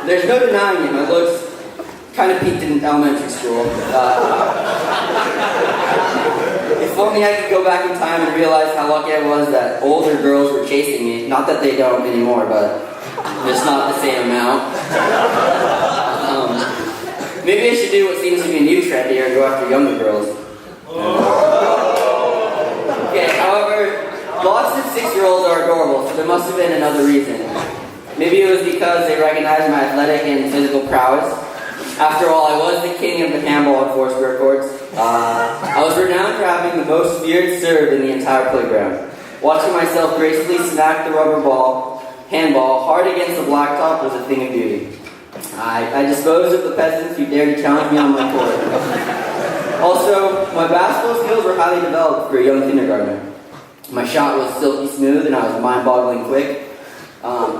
There's no denying it, my looks kind of peaked in elementary school. If only I could go back in time and realize how lucky I was that older girls were chasing me. Not that they don't anymore, but just not the same amount. Maybe I should do what seems to be a new trend here and go after younger girls. Okay, however, lots of 6-year-olds are adorable, so there must have been another reason. Maybe it was because they recognized my athletic and physical prowess. After all, I was the king of the handball and four-square courts. I was renowned for having the most feared serve in the entire playground. Watching myself gracefully smack the rubber ball, handball, hard against the blacktop was a thing of beauty. I disposed of the peasants who dared to challenge me on my court. Also, my basketball skills were highly developed for a young kindergartner. My shot was silky smooth and I was mind-boggling quick.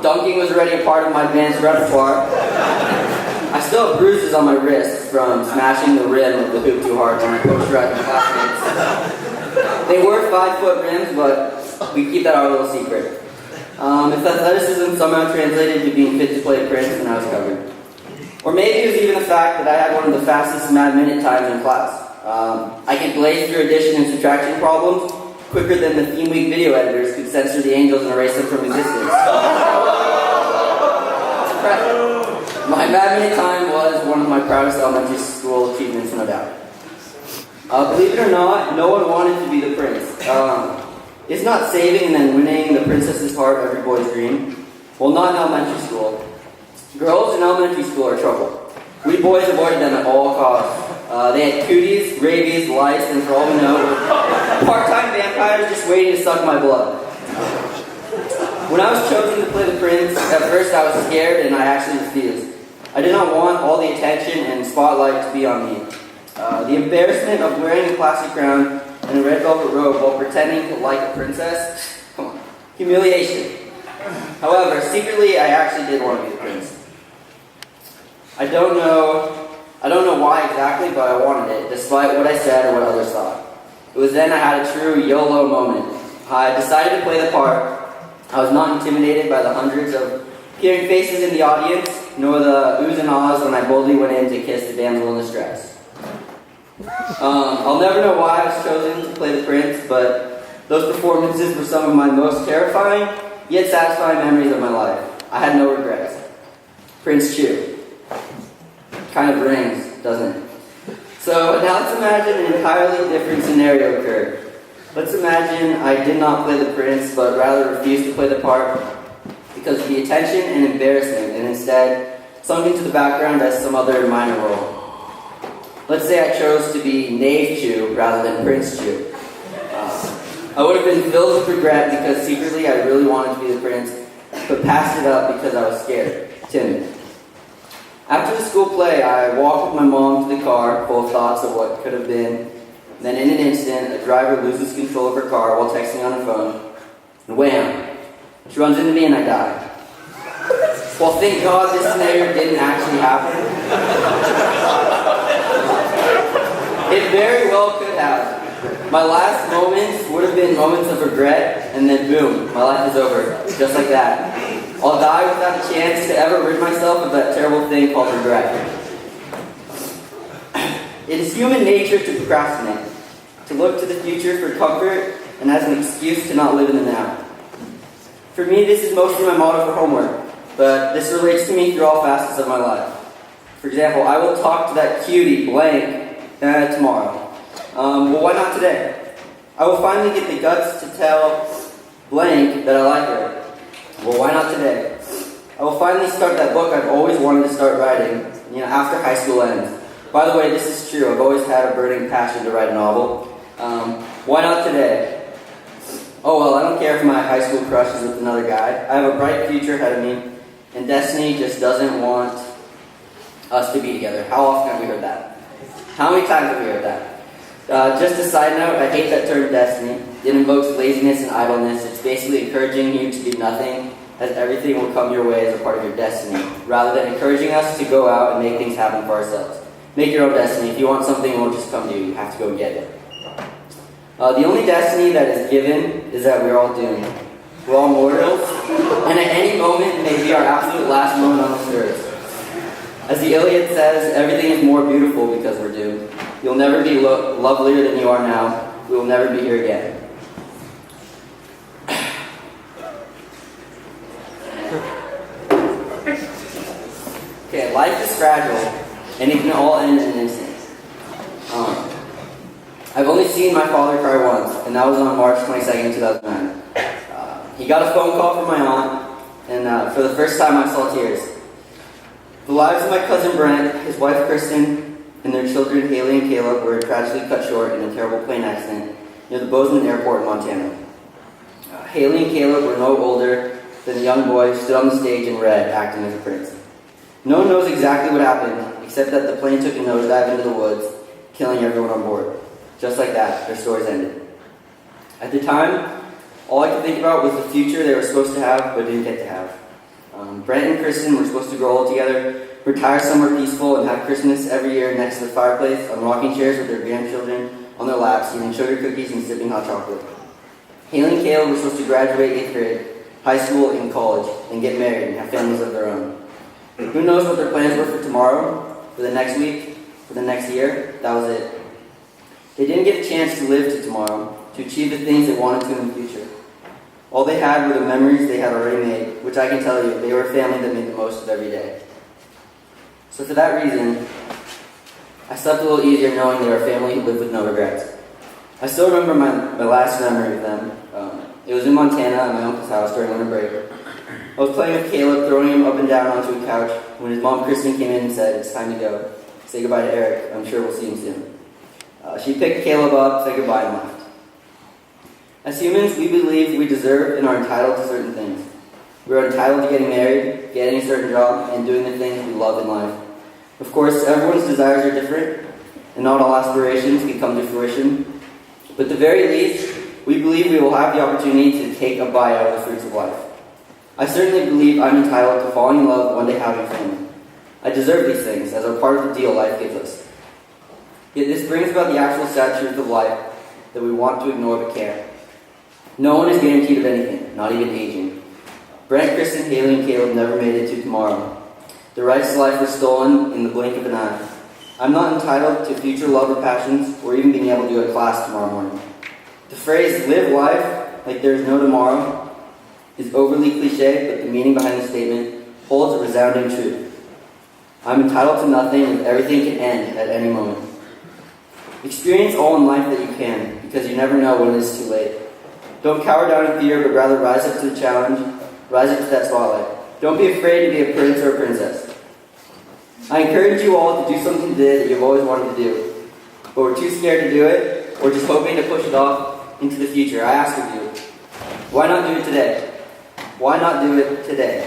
Dunking was already a part of my advanced repertoire. I still have bruises on my wrists from smashing the rim of the hoop too hard when I coached around my classmates. They were 5-foot rims, but we keep that our little secret. If athleticism somehow translated to being fit to play Prince, then I was covered. Or maybe it was even the fact that I had one of the fastest math minute times in class. I could blaze through addition and subtraction problems quicker than the theme week video editors could censor the angels and erase them from existence. My math minute time was one of my proudest elementary school achievements, no doubt. Believe it or not, no one wanted to be the prince. It's not saving and then winning the princess's heart every boy's dream. Well, not in elementary school. Girls in elementary school are trouble. We boys avoided them at all costs. They had cooties, rabies, lice, and for all we know, part-time vampires just waiting to suck my blood. When I was chosen to play the prince, at first I was scared and I actually refused. I did not want all the attention and spotlight to be on me. The embarrassment of wearing a classic crown and a red velvet robe while pretending to like a princess, come on, humiliation. However, secretly I actually did want to be the prince. I don't know why exactly, but I wanted it, despite what I said or what others thought. It was then I had a true YOLO moment. I decided to play the part. I was not intimidated by the hundreds of peering faces in the audience, nor the oohs and ahs when I boldly went in to kiss the damsel in distress. I'll never know why I was chosen to play the prince, but those performances were some of my most terrifying, yet satisfying memories of my life. I had no regrets. Prince Chew. Kind of rings, doesn't it? So now let's imagine an entirely different scenario occurred. Let's imagine I did not play the prince, but rather refused to play the part because of the attention and embarrassment, and instead sunk into the background as some other minor role. Let's say I chose to be Knave Chew rather than Prince Chew. I would have been filled with regret because secretly I really wanted to be the prince, but passed it up because I was scared, timid. After the school play, I walked with my mom to the car, full of thoughts of what could have been. Then in an instant, a driver loses control of her car while texting on her phone, and wham! She runs into me and I die. Well, thank God this scenario didn't actually happen. It very well could have. My last moments would have been moments of regret, and then boom, my life is over, just like that. I'll die without a chance to ever rid myself of that terrible thing called regret. It is human nature to procrastinate, to look to the future for comfort and as an excuse to not live in the now. For me, this is mostly my motto for homework, but this relates to me through all facets of my life. For example, I will talk to that cutie, blank, tomorrow. Well, why not today? I will finally get the guts to tell blank that I like her. Well, why not today? I will finally start that book I've always wanted to start writing, after high school ends. By the way, this is true. I've always had a burning passion to write a novel. Why not today? Oh, well, I don't care if my high school crush is with another guy. I have a bright future ahead of me, and destiny just doesn't want us to be together. How often have we heard that? How many times have we heard that? Just a side note, I hate that term destiny. It invokes laziness and idleness. It's basically encouraging you to do nothing, as everything will come your way as a part of your destiny, rather than encouraging us to go out and make things happen for ourselves. Make your own destiny. If you want something, it won't just come to you. You have to go get it. The only destiny that is given is that we're all doomed. We're all mortals, and at any moment may be our absolute last moment on this earth. As the Iliad says, everything is more beautiful because we're doomed. You'll never be lovelier than you are now. We will never be here again. Okay, life is fragile, and it can all end in an instant. I've only seen my father cry once, and that was on March 22nd, 2009. He got a phone call from my aunt, and for the first time I saw tears. The lives of my cousin Brent, his wife Kristen, and their children Haley and Caleb were tragically cut short in a terrible plane accident near the Bozeman Airport in Montana. Haley and Caleb were no older than the young boy who stood on the stage in red acting as a prince. No one knows exactly what happened, except that the plane took a nosedive into the woods, killing everyone on board. Just like that, their stories ended. At the time, all I could think about was the future they were supposed to have, but didn't get to have. Brent and Kristen were supposed to grow old together, retire somewhere peaceful, and have Christmas every year next to the fireplace on rocking chairs with their grandchildren on their laps, eating sugar cookies and sipping hot chocolate. Haley and Caleb were supposed to graduate 8th grade, high school, and college, and get married and have families of their own. Who knows what their plans were for tomorrow, for the next week, for the next year? That was it. They didn't get a chance to live to tomorrow, to achieve the things they wanted to in the future. All they had were the memories they had already made, which I can tell you, they were a family that made the most of every day. So for that reason, I slept a little easier knowing they were a family who lived with no regrets. I still remember my last memory of them. It was in Montana at my uncle's house during winter break. I was playing with Caleb, throwing him up and down onto a couch, when his mom, Kristen, came in and said, "It's time to go. Say goodbye to Erik. I'm sure we'll see him soon." She picked Caleb up, said goodbye, and left. As humans, we believe we deserve and are entitled to certain things. We are entitled to getting married, getting a certain job, and doing the things we love in life. Of course, everyone's desires are different, and not all aspirations can come to fruition. But at the very least, we believe we will have the opportunity to take a bite out of the fruits of life. I certainly believe I'm entitled to falling in love one day having a family. I deserve these things as are part of the deal life gives us. Yet this brings about the actual sad truth of life that we want to ignore but can't. No one is guaranteed of anything, not even aging. Brent, Kristen, Haley, and Caleb never made it to tomorrow. Their rights to life were stolen in the blink of an eye. I'm not entitled to future love or passions, or even being able to go to class tomorrow morning. The phrase, "live life like there's no tomorrow," is overly cliche, but the meaning behind the statement holds a resounding truth. I'm entitled to nothing, and everything can end at any moment. Experience all in life that you can, because you never know when it is too late. Don't cower down in fear, but rather rise up to the challenge, rise up to that spotlight. Don't be afraid to be a prince or a princess. I encourage you all to do something today that you've always wanted to do, but were too scared to do it, or just hoping to push it off into the future. I ask of you, why not do it today? Why not do it today?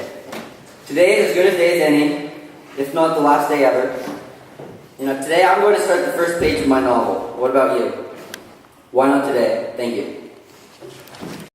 Today is as good a day as any, if not the last day ever. Today I'm going to start the first page of my novel. What about you? Why not today? Thank you.